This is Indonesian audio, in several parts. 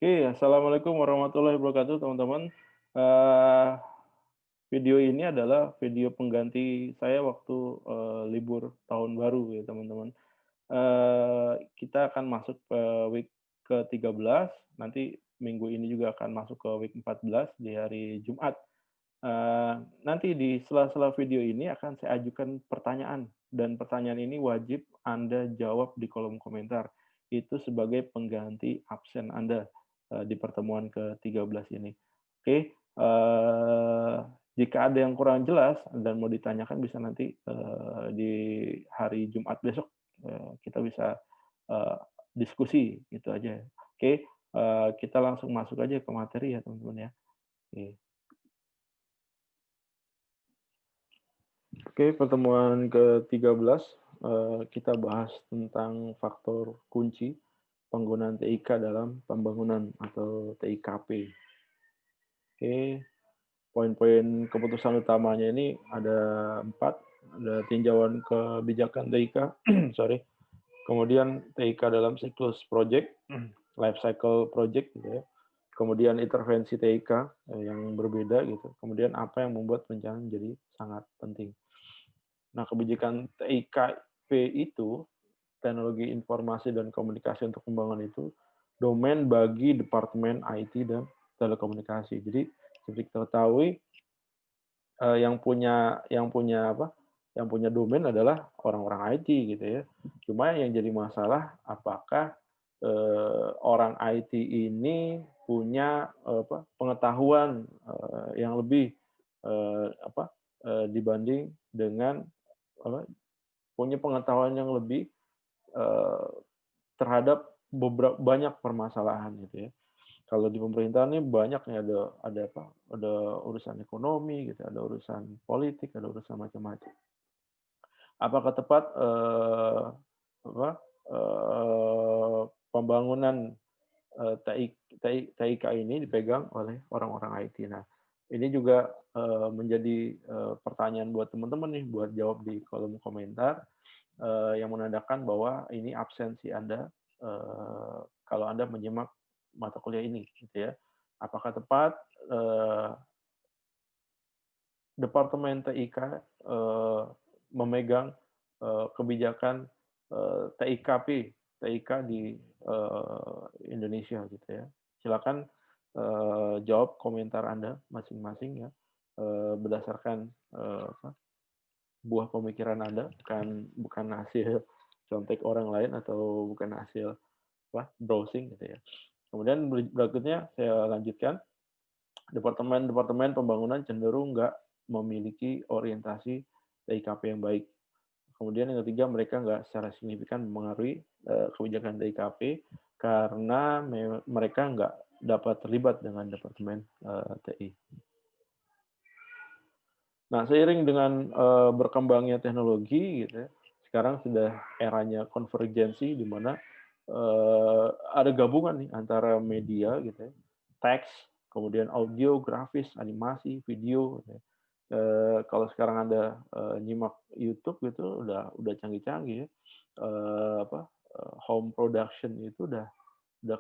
Oke, assalamualaikum warahmatullahi wabarakatuh, teman-teman. Eh, Video ini adalah video pengganti saya waktu libur tahun baru ya, teman-teman. Kita akan masuk ke week ke-13, nanti minggu ini juga akan masuk ke week 14 di hari Jumat. Nanti di sela-sela video ini akan saya ajukan pertanyaan, dan pertanyaan ini wajib Anda jawab di kolom komentar. Itu sebagai pengganti absen Anda di pertemuan ke-13 ini. Oke, jika ada yang kurang jelas dan mau ditanyakan bisa nanti di hari Jumat besok kita bisa eee, diskusi, gitu aja. Oke, kita langsung masuk aja ke materi ya, teman-teman ya. Oke. Oke, pertemuan ke-13, kita bahas tentang faktor kunci penggunaan TIK dalam pembangunan atau TIKP. Oke, poin-poin keputusan utamanya ini ada 4, ada tinjauan kebijakan TIK, sorry, kemudian TIK dalam siklus project, life cycle project gitu ya, kemudian intervensi TIK yang berbeda gitu, kemudian apa yang membuat rencana menjadi sangat penting. Nah, kebijakan TIKP itu, teknologi informasi dan komunikasi untuk pembangunan itu, domain bagi Departemen IT dan Telekomunikasi. Jadi, seperti kita ketahui, yang punya domain adalah orang-orang IT gitu ya. Cuma yang jadi masalah apakah, orang IT ini punya, pengetahuan, yang lebih, dibanding dengan apa, punya pengetahuan yang lebih, eee, terhadap banyak permasalahan gitu ya. Kalau di pemerintahan ini banyak nih, ada urusan ekonomi gitu, ada urusan politik, ada urusan macam-macam. Apakah tepat, apa, pembangunan, TIK ini dipegang oleh orang-orang IT? Nah, ini juga, menjadi, pertanyaan buat teman-teman nih, buat jawab di kolom komentar, yang menandakan bahwa ini absensi Anda, kalau Anda menyimak mata kuliah ini, gitu ya. Apakah tepat, Departemen TIK, memegang, kebijakan, TIKP, TIK di, Indonesia gitu ya. Silakan, jawab komentar Anda masing-masing ya, berdasarkan, buah pemikiran Anda, bukan hasil contek orang lain atau bukan hasil browsing gitu ya. Kemudian berikutnya saya lanjutkan, departemen-departemen pembangunan cenderung nggak memiliki orientasi TIKP yang baik. Kemudian yang ketiga, mereka nggak secara signifikan mempengaruhi kebijakan TIKP karena mereka nggak dapat terlibat dengan departemen TI. Nah, seiring dengan berkembangnya teknologi gitu ya, sekarang sudah eranya konvergensi di mana ada gabungan nih antara media gitu ya, teks, kemudian audio, grafis, animasi, video gitu ya. Kalau sekarang Anda nyimak YouTube gitu udah canggih-canggih ya. Home production itu udah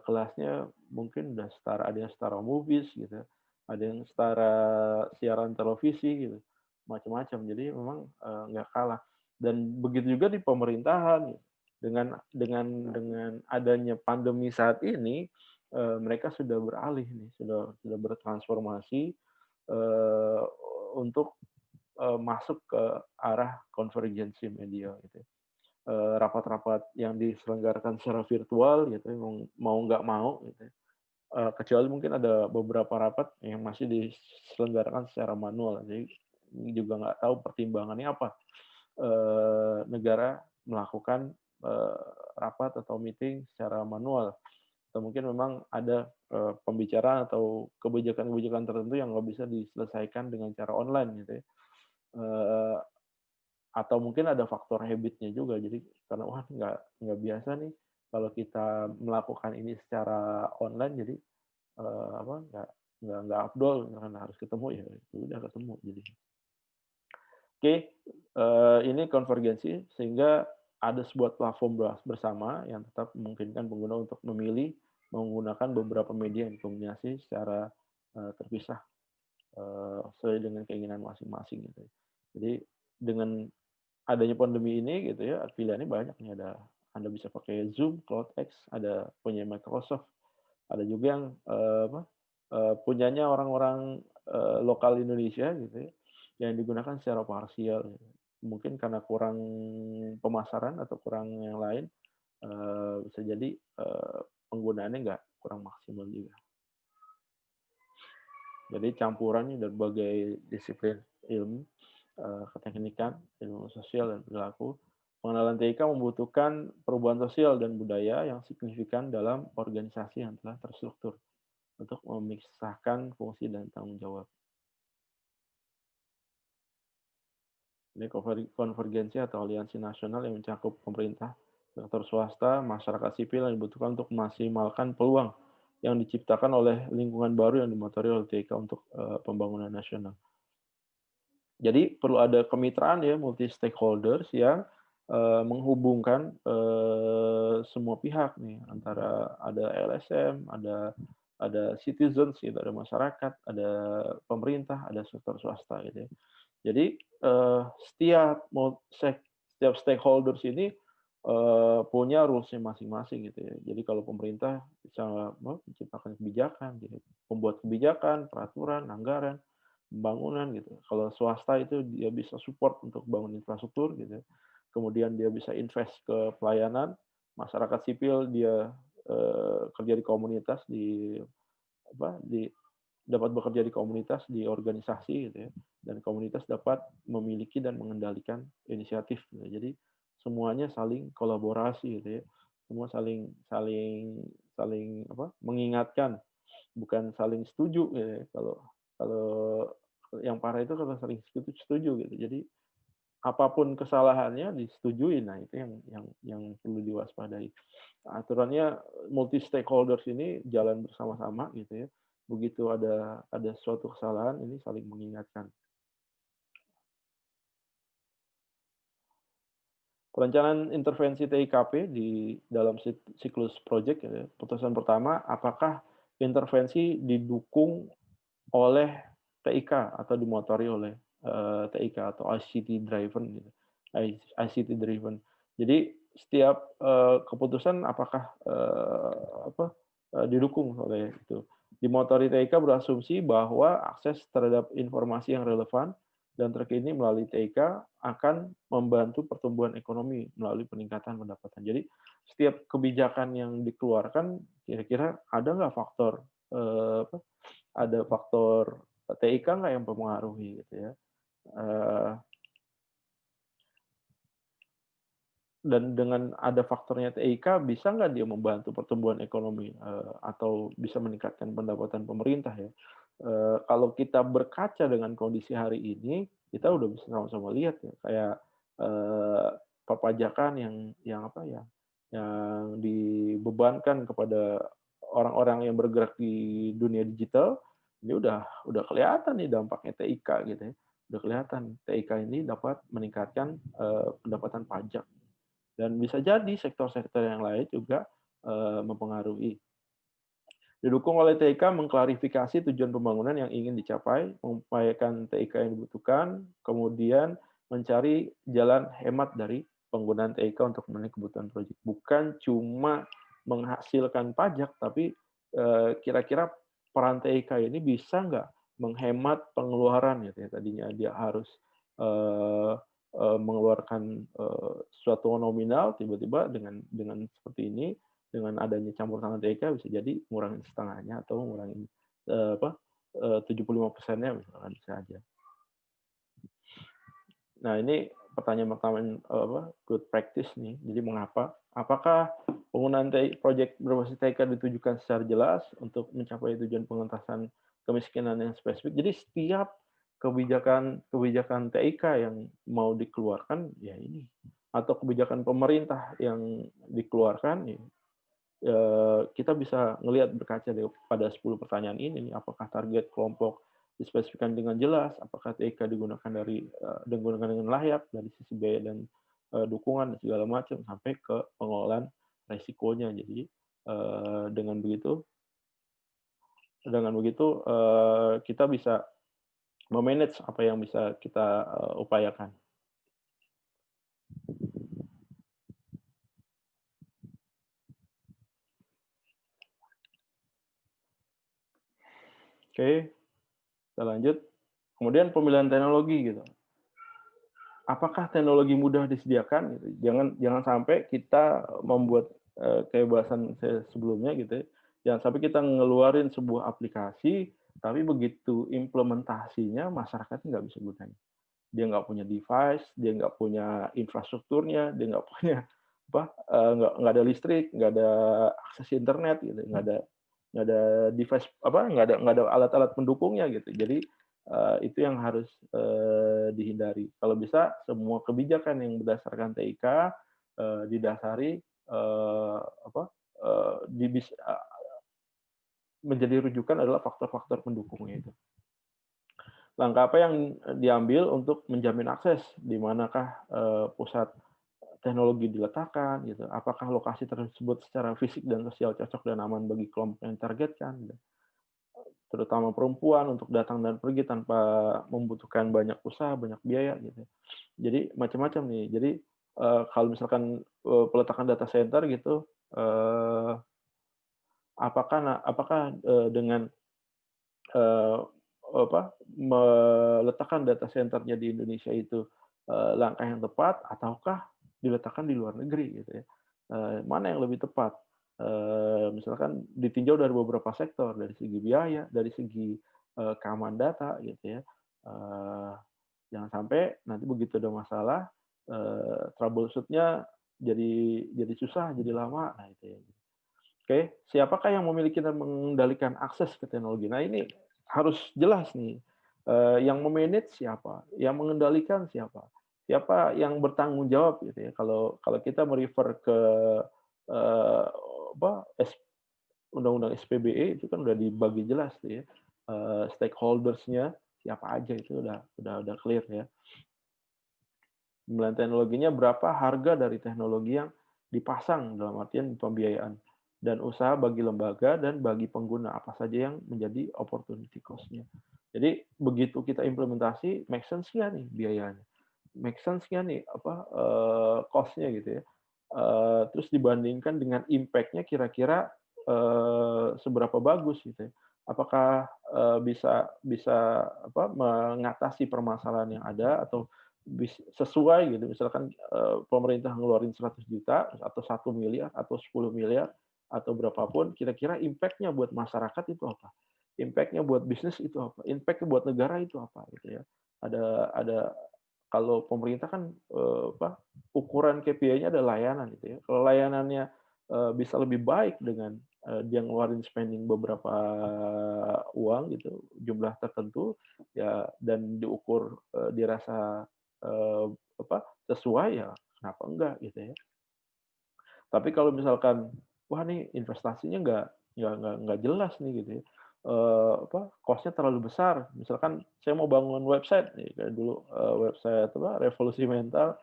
kelasnya mungkin udah setara, ada yang setara movies gitu ya, ada yang setara siaran televisi gitu, macam-macam. Jadi memang, nggak kalah. Dan begitu juga di pemerintahan, dengan adanya pandemi saat ini, mereka sudah beralih nih, sudah bertransformasi, untuk, masuk ke arah konvergensi media gitu ya. Rapat-rapat yang diselenggarakan secara virtual gitu ya, mau nggak mau gitu ya, kecuali mungkin ada beberapa rapat yang masih diselenggarakan secara manual. Jadi juga nggak tahu pertimbangannya apa, negara melakukan, rapat atau meeting secara manual, atau mungkin memang ada, pembicaraan atau kebijakan-kebijakan tertentu yang nggak bisa diselesaikan dengan cara online gitu ya. Eee atau mungkin ada faktor habit-nya juga. Jadi karena, wah nggak biasa nih kalau kita melakukan ini secara online, jadi, nggak afdol karena harus ketemu, ya udah ketemu jadi. Oke, ini konvergensi sehingga ada sebuah platform bersama yang tetap memungkinkan pengguna untuk memilih menggunakan beberapa media yang dikombinasi secara terpisah sesuai dengan keinginan masing-masing gitu. Jadi dengan adanya pandemi ini gitu ya, pilihannya banyak nih, ada Anda bisa pakai Zoom, CloudX, ada punya Microsoft, ada juga yang punyanya orang-orang lokal Indonesia gitu ya, yang digunakan secara parsial. Gitu. Mungkin karena kurang pemasaran atau kurang yang lain, bisa jadi penggunaannya nggak kurang maksimal juga. Jadi campuran dari berbagai disiplin ilmu, keteknikan, ilmu sosial dan perilaku. Pengenalan TIK membutuhkan perubahan sosial dan budaya yang signifikan dalam organisasi yang telah terstruktur untuk memisahkan fungsi dan tanggung jawab. Ini konvergensi atau aliansi nasional yang mencakup pemerintah, sektor swasta, masyarakat sipil yang dibutuhkan untuk memaksimalkan peluang yang diciptakan oleh lingkungan baru yang dimotori oleh TIK untuk pembangunan nasional. Jadi perlu ada kemitraan ya multi stakeholders yang menghubungkan semua pihak nih, antara ada LSM, ada citizens gitu, ada masyarakat, ada pemerintah, ada sektor swasta gitu ya. Jadi setiap stakeholders ini punya rules-nya masing-masing gitu ya. Jadi kalau pemerintah bisa menciptakan kebijakan, gitu, pembuat kebijakan, peraturan, anggaran, pembangunan gitu. Kalau swasta itu dia bisa support untuk bangun infrastruktur gitu. Kemudian dia bisa invest ke pelayanan, masyarakat sipil dia kerja di komunitas dapat bekerja di komunitas, di organisasi gitu ya. Dan komunitas dapat memiliki dan mengendalikan inisiatif gitu. Jadi semuanya saling kolaborasi gitu ya. Semua saling saling saling mengingatkan, bukan saling setuju gitu ya. Kalau kalau yang parah itu kalau saling setuju gitu. Jadi apapun kesalahannya disetujui. Nah, itu yang perlu diwaspadai. Aturannya multi stakeholders ini jalan bersama-sama gitu ya. Begitu ada suatu kesalahan ini saling mengingatkan. Perencanaan intervensi TIKP di dalam siklus project ya. Putusan pertama, apakah intervensi didukung oleh TIK atau dimotori oleh TIK atau ICT driven gitu. ICT driven. Jadi setiap keputusan apakah didukung oleh itu. Dimotori TIK berasumsi bahwa akses terhadap informasi yang relevan dan terkini melalui TIK akan membantu pertumbuhan ekonomi melalui peningkatan pendapatan. Jadi setiap kebijakan yang dikeluarkan kira-kira ada nggak faktor ada faktor TIK nggak yang mempengaruhi gitu ya. Dan dengan ada faktornya TIK, bisa nggak dia membantu pertumbuhan ekonomi atau bisa meningkatkan pendapatan pemerintah ya. Kalau kita berkaca dengan kondisi hari ini, kita udah bisa sama-sama lihat ya, kayak perpajakan yang dibebankan kepada orang-orang yang bergerak di dunia digital, ini udah kelihatan nih dampaknya TIK gitu ya. Udah kelihatan TIK ini dapat meningkatkan pendapatan pajak. Dan bisa jadi sektor-sektor yang lain juga mempengaruhi. Didukung oleh TIK mengklarifikasi tujuan pembangunan yang ingin dicapai, mengupayakan TIK yang dibutuhkan, kemudian mencari jalan hemat dari penggunaan TIK untuk memenuhi kebutuhan proyek. Bukan cuma menghasilkan pajak, tapi kira-kira peran TIK ini bisa nggak menghemat pengeluaran gitu ya. Tadinya dia harus mengeluarkan suatu nominal, tiba-tiba dengan seperti ini, dengan adanya campur tangan TIK bisa jadi ngurangin setengahnya atau ngurangin 75%-nya misalkan bisa aja. Nah, ini pertanyaan pertama good practice nih. Jadi mengapa? Apakah penggunaan proyek berbasis TIK ditujukan secara jelas untuk mencapai tujuan pengentasan kemiskinan yang spesifik? Jadi setiap kebijakan TIK yang mau dikeluarkan ya ini, atau kebijakan pemerintah yang dikeluarkan ya, kita bisa ngelihat berkaca pada 10 pertanyaan ini, apakah target kelompok dispesifikkan dengan jelas, apakah TIK digunakan dengan layak dari sisi biaya dan dukungan dan segala macam sampai ke pengelolaan resikonya. Jadi Dengan begitu kita bisa me-manage apa yang bisa kita, upayakan. Oke, kita lanjut. Kemudian pemilihan teknologi gitu. Apakah teknologi mudah disediakan gitu? Jangan jangan sampai kita membuat, kayak bahasan saya sebelumnya gitu ya, jangan sampai kita ngeluarin sebuah aplikasi, tapi begitu implementasinya masyarakatnya nggak bisa gunain. Dia nggak punya device, dia nggak punya infrastrukturnya, dia nggak punya apa, nggak ada listrik, nggak ada akses internet gitu, nggak ada device apa, nggak ada alat-alat pendukungnya gitu. Jadi, itu yang harus, dihindari. Kalau bisa semua kebijakan yang berdasarkan TIK, didasari, apa, eee, dibis menjadi rujukan adalah faktor-faktor pendukungnya itu. Langkah apa yang, diambil untuk menjamin akses? Di manakah, pusat teknologi diletakkan gitu? Apakah lokasi tersebut secara fisik dan sosial cocok dan aman bagi kelompok yang ditargetkan gitu? Terutama perempuan untuk datang dan pergi tanpa membutuhkan banyak usaha, banyak biaya gitu. Jadi macam-macam nih. Jadi, kalau misalkan, peletakan data center gitu, dengan, eee, meletakkan data center-nya di Indonesia itu, langkah yang tepat ataukah diletakkan di luar negeri gitu ya. Mana yang lebih tepat? Misalkan ditinjau dari beberapa sektor, dari segi biaya, dari segi, keamanan data gitu ya. Eee, Jangan sampai nanti begitu ada masalah, troubleshoot-nya jadi susah, jadi lama, nah itu ya. Oke, siapakah yang memiliki dan mengendalikan akses ke teknologi? Nah, ini harus jelas nih, yang me-manage siapa, yang mengendalikan siapa, siapa yang bertanggung jawab gitu ya. Kalau kalau kita me-refer ke, eee, apa, Undang-Undang SPBE itu kan udah dibagi jelas tuh ya, stakeholders-nya siapa aja itu udah clear ya. Pembelian teknologinya berapa harga dari teknologi yang dipasang dalam artian pembiayaan, dan usaha bagi lembaga dan bagi pengguna, apa saja yang menjadi opportunity cost-nya. Jadi begitu kita implementasi, make sense nggak nih biayanya? Make sense nggak nih apa, cost-nya gitu ya? Terus dibandingkan dengan impact-nya kira-kira, seberapa bagus gitu ya? Apakah, bisa bisa apa, mengatasi permasalahan yang ada atau sesuai gitu misalkan, pemerintah ngeluarin 100 juta atau 1 miliar atau 10 miliar atau berapapun kira-kira impact-nya buat masyarakat itu apa? Impact-nya buat bisnis itu apa? Impact-nya buat negara itu apa gitu ya. Ada kalau pemerintah kan, ukuran KPI-nya ada layanan gitu ya. Kalau layanannya, bisa lebih baik dengan, dia ngeluarin spending beberapa uang gitu, jumlah tertentu, ya dan diukur, dirasa, eee, sesuai ya kenapa enggak gitu ya. Tapi kalau misalkan, wah nih investasinya nggak jelas nih gitu ya, cost-nya terlalu besar. Misalkan saya mau bangun website nih kayak dulu, website Revolusi Mental,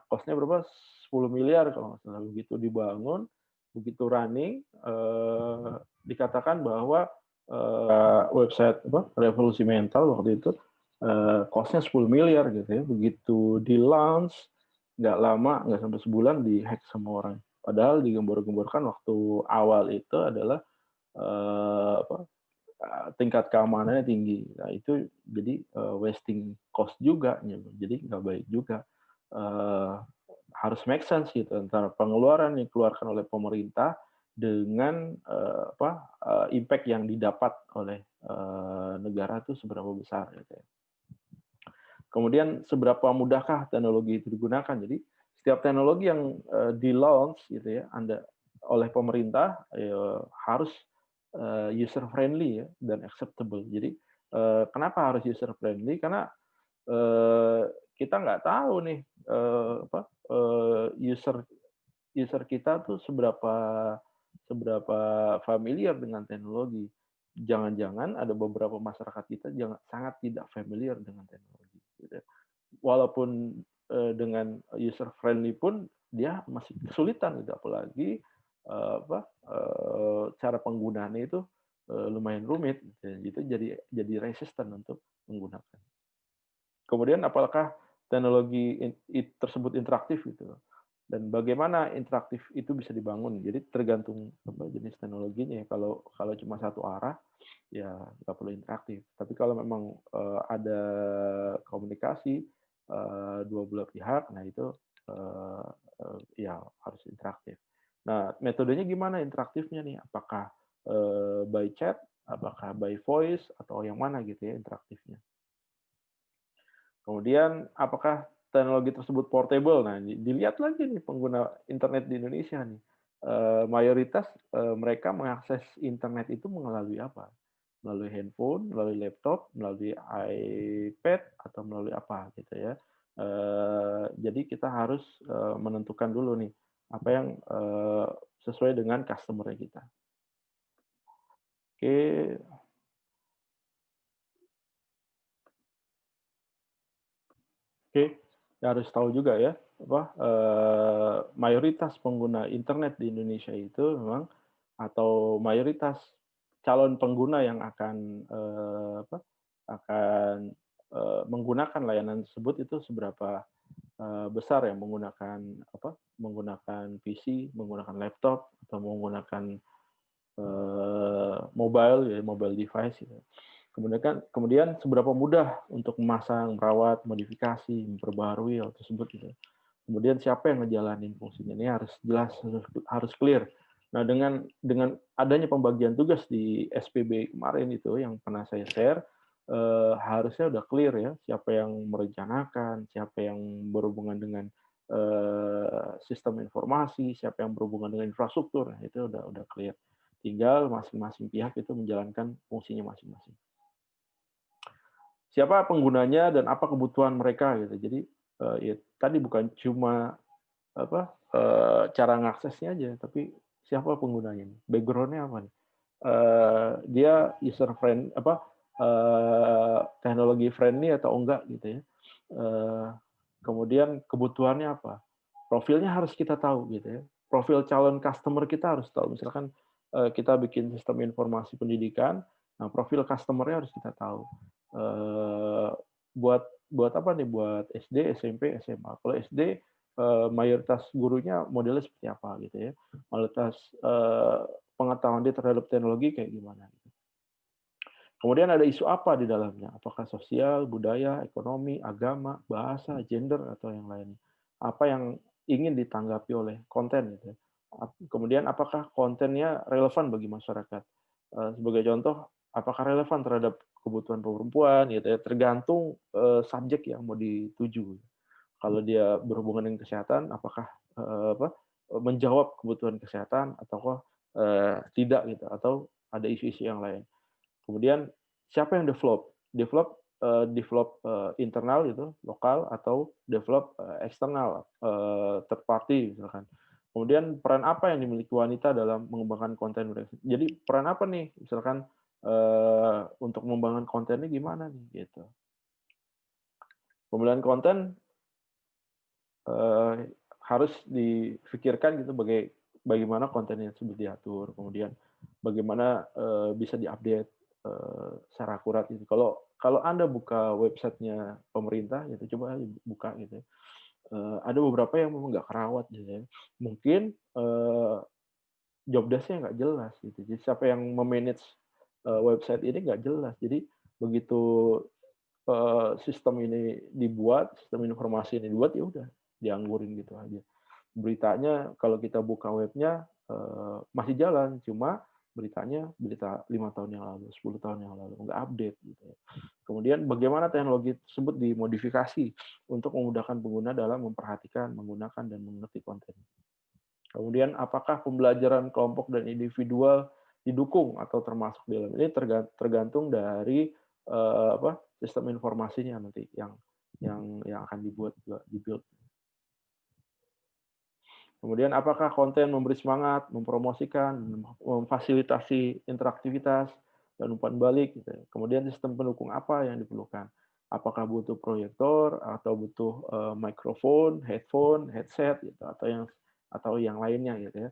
cost-nya berapa, 10 miliar kalau nggak salah. Begitu dibangun, begitu running, dikatakan bahwa, website Revolusi Mental waktu itu, cost-nya 10 miliar gitu ya. Begitu di-launch, nggak lama, nggak sampai sebulan di-hack sama orang. Padahal digembor-gemborkan waktu awal itu adalah, apa, tingkat keamanannya tinggi. Nah itu jadi, wasting cost juga gitu, jadi nggak baik juga. Eee, Harus make sense gitu antara pengeluaran yang dikeluarkan oleh pemerintah dengan, impact yang didapat oleh, negara itu seberapa besar gitu ya. Kemudian seberapa mudahkah teknologi itu digunakan. Jadi setiap teknologi yang, di-launch gitu ya oleh pemerintah, harus, user friendly ya dan acceptable. Jadi, kenapa harus user friendly? Karena, kita nggak tahu nih, user user kita tuh seberapa seberapa familiar dengan teknologi. Jangan-jangan ada beberapa masyarakat kita sangat tidak familiar dengan teknologi, gitu ya. Walaupun, dengan user friendly pun dia masih kesulitan gitu, apalagi, cara penggunaannya itu lumayan rumit, dan itu jadi resisten untuk menggunakan. Kemudian apakah teknologi tersebut interaktif gitu loh, dan bagaimana interaktif itu bisa dibangun. Jadi tergantung jenis teknologinya ya. Kalau kalau cuma satu arah ya nggak perlu interaktif. Tapi kalau memang ada komunikasi dua belah pihak, nah itu eh, ya harus interaktif. Nah, metodenya gimana interaktifnya nih? Apakah by chat, apakah by voice, atau yang mana gitu ya interaktifnya? Kemudian apakah teknologi tersebut portable? Nah, dilihat lagi nih pengguna internet di Indonesia nih. Mayoritas mereka mengakses internet itu melalui apa? Melalui handphone, melalui laptop, melalui iPad, atau melalui apa gitu ya. Jadi kita harus menentukan dulu nih apa yang sesuai dengan customer kita. Oke, Oke, ya harus tahu juga ya, mayoritas pengguna internet di Indonesia itu memang atau mayoritas calon pengguna yang akan menggunakan layanan tersebut itu seberapa besar yang menggunakan PC, menggunakan laptop, atau menggunakan mobile device gitu. Kemudian seberapa mudah untuk memasang, merawat, modifikasi, memperbaharui hal tersebut gitu. Kemudian siapa yang ngejalanin fungsinya, ini harus jelas, harus clear. Nah, dengan adanya pembagian tugas di SPB kemarin itu yang pernah saya share, harusnya udah clear ya, siapa yang merencanakan, siapa yang berhubungan dengan sistem informasi, siapa yang berhubungan dengan infrastruktur, nah, itu udah clear. Tinggal masing-masing pihak itu menjalankan fungsinya masing-masing. Siapa penggunanya dan apa kebutuhan mereka gitu. Jadi ya, tadi bukan cuma cara ngaksesnya aja, tapi siapa penggunanya, background-nya apa nih? Dia user friend teknologi friendly atau enggak gitu ya. Kemudian kebutuhannya apa? Profilnya harus kita tahu gitu ya. Profil calon customer kita harus tahu. Misalkan kita bikin sistem informasi pendidikan, nah profil customer-nya harus kita tahu. Buat buat apa nih? Buat SD, SMP, SMA. Kalau SD mayoritas gurunya modelnya seperti apa gitu ya. Mayoritas pengetahuan dia terhadap teknologi kayak gimana. Kemudian ada isu apa di dalamnya? Apakah sosial, budaya, ekonomi, agama, bahasa, gender, atau yang lainnya? Apa yang ingin ditanggapi oleh konten gitu ya. Kemudian apakah kontennya relevan bagi masyarakat? Sebagai contoh, apakah relevan terhadap kebutuhan perempuan gitu ya, tergantung subjek yang mau dituju. Kalau dia berhubungan dengan kesehatan, apakah menjawab kebutuhan kesehatan ataukah tidak gitu, atau ada isu-isu yang lain. Kemudian siapa yang develop? Develop internal gitu, lokal, atau develop eksternal, third party misalkan. Kemudian peran apa yang dimiliki wanita dalam mengembangkan konten mereka? Jadi peran apa nih, misalkan untuk mengembangkan kontennya gimana nih gitu. Pemilihan konten harus difikirkan gitu bagaimana kontennya tersebut diatur, kemudian bagaimana bisa diupdate secara akurat gitu. Kalau kalau Anda buka websitenya pemerintah gitu, coba buka gitu. Ada beberapa yang memang nggak kerawat gitu ya. Mungkin job desk-nya nggak jelas gitu. Jadi siapa yang memanage website ini nggak jelas. Jadi begitu sistem ini dibuat, sistem informasi ini dibuat, ya udah dianggurin gitu aja. Beritanya kalau kita buka webnya masih jalan, cuma beritanya berita 5 tahun yang lalu, 10 tahun yang lalu, nggak update gitu ya. Kemudian bagaimana teknologi tersebut dimodifikasi untuk memudahkan pengguna dalam memperhatikan, menggunakan, dan mengerti konten. Kemudian apakah pembelajaran kelompok dan individual didukung atau termasuk di dalam ini, tergantung dari sistem informasinya nanti yang akan dibuild. Kemudian apakah konten memberi semangat, mempromosikan, memfasilitasi interaktivitas dan umpan balik gitu. Kemudian sistem pendukung apa yang diperlukan? Apakah butuh proyektor atau butuh mikrofon, headphone, headset gitu, atau yang lainnya gitu ya.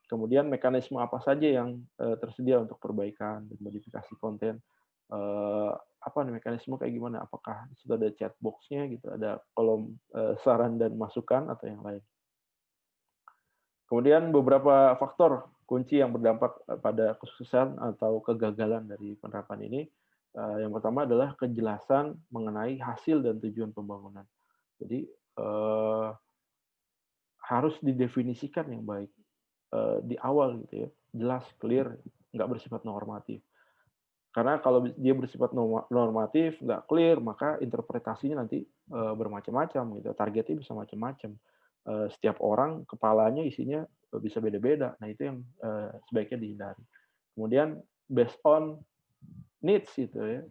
Kemudian mekanisme apa saja yang, tersedia untuk perbaikan dan modifikasi konten, eee, apa nih mekanisme kayak gimana? Apakah di situ ada chat box-nya gitu, ada kolom, saran dan masukan atau yang lain? Kemudian beberapa faktor kunci yang berdampak, pada kesuksesan atau kegagalan dari penerapan ini, yang pertama adalah kejelasan mengenai hasil dan tujuan pembangunan. Jadi, harus didefinisikan yang baik, di awal gitu ya, jelas, clear, nggak bersifat normatif. Karena kalau dia bersifat normatif, nggak clear, maka interpretasinya nanti, bermacam-macam gitu, targetnya bisa macam-macam. Setiap orang kepalanya isinya, bisa beda-beda. Nah itu yang, sebaiknya dihindari. Kemudian based on needs gitu ya,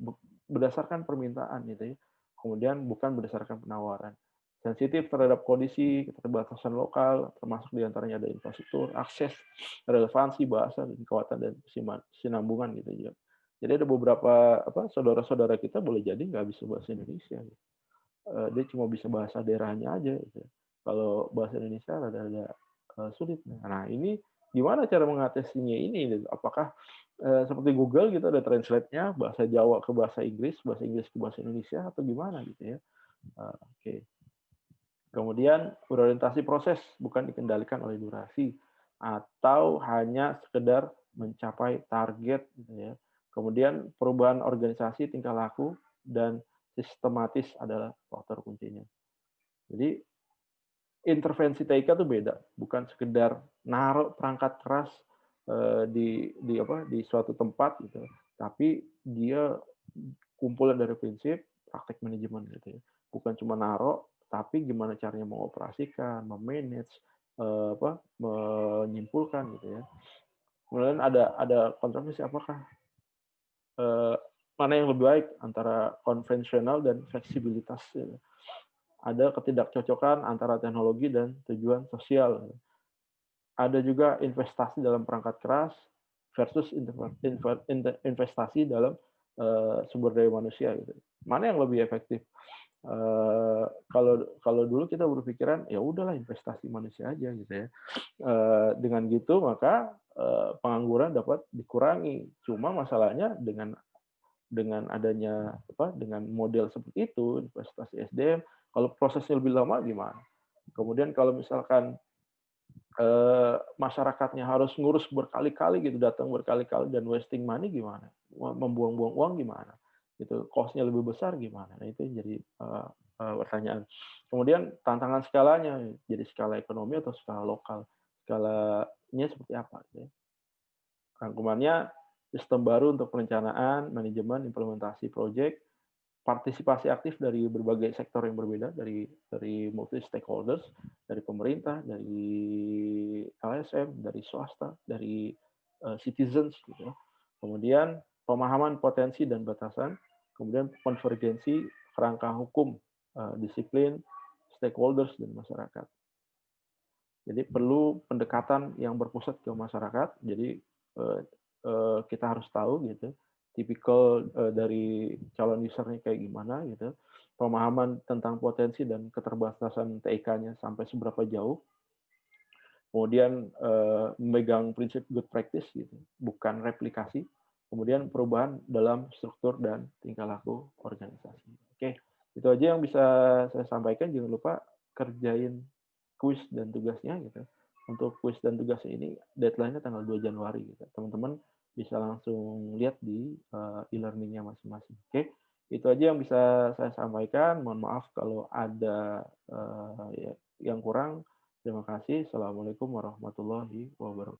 berdasarkan permintaan gitu ya. Kemudian bukan berdasarkan penawaran. Sensitif terhadap kondisi, keterbatasan lokal, termasuk di antaranya ada infrastruktur, akses, relevansi bahasa, dan kekuatan dan kesinambungan gitu ya. Jadi ada beberapa apa, saudara-saudara kita boleh jadi nggak bisa bahasa Indonesia, gitu. Dia cuma bisa bahasa daerahnya aja gitu. Kalau bahasa Indonesia rada-rada, sulit. Nah ini gimana cara mengatasinya ini gitu? Apakah, seperti Google gitu ada translate-nya bahasa Jawa ke bahasa Inggris ke bahasa Indonesia atau gimana gitu ya? Oke. Kemudian berorientasi proses, bukan dikendalikan oleh durasi, atau hanya sekedar mencapai target gitu ya. Kemudian perubahan organisasi, tingkah laku, dan sistematis adalah faktor kuncinya. Jadi intervensi TIK tuh beda, bukan sekedar naruh perangkat keras, di apa, di suatu tempat gitu, tapi dia kumpulan dari prinsip, praktek manajemen gitu ya. Bukan cuma naruh, tapi gimana caranya mengoperasikan, me-manage, apa, menyimpulkan gitu ya. Kemudian ada kontroversi apakah, eee, mana yang lebih baik antara konvensional dan fleksibilitas gitu. Ada ketidakcocokan antara teknologi dan tujuan sosial. Ada juga investasi dalam perangkat keras versus investasi dalam, sumber daya manusia gitu. Mana yang lebih efektif? Kalau kalau dulu kita berpikiran, ya udahlah investasi manusia aja gitu ya. Dengan gitu maka, pengangguran dapat dikurangi. Cuma masalahnya dengan adanya apa, dengan model seperti itu, investasi SDM, kalau prosesnya lebih lama gimana? Kemudian kalau misalkan masyarakatnya harus ngurus berkali-kali gitu, datang berkali-kali dan wasting money gimana? Membuang-buang uang gimana? Gitu, cost-nya lebih besar gimana? Nah, itu yang jadi, pertanyaan. Kemudian tantangan skalanya, jadi skala ekonomi atau skala lokal? Skalanya seperti apa gitu ya. Rangkumannya, sistem baru untuk perencanaan, manajemen, implementasi proyek, partisipasi aktif dari berbagai sektor yang berbeda, dari multi stakeholders, dari pemerintah, dari LSM, dari swasta, dari citizens gitu ya. Kemudian pemahaman potensi dan batasan, kemudian konvergensi kerangka hukum, disiplin, stakeholders dan masyarakat. Jadi perlu pendekatan yang berpusat ke masyarakat. Jadi eh, kita harus tahu gitu, tipikal dari calon usernya kayak gimana gitu, pemahaman tentang potensi dan keterbatasan TIK-nya sampai seberapa jauh, kemudian memegang prinsip good practice gitu, bukan replikasi, kemudian perubahan dalam struktur dan tingkah laku organisasi. Oke, itu aja yang bisa saya sampaikan. Jangan lupa kerjain kuis dan tugasnya gitu. Untuk kuis dan tugasnya ini deadline-nya tanggal 2 Januari gitu. Teman-teman bisa langsung lihat di e-learning-nya masing-masing. Oke, itu aja yang bisa saya sampaikan. Mohon maaf kalau ada yang kurang. Terima kasih. Assalamualaikum warahmatullahi wabarakatuh.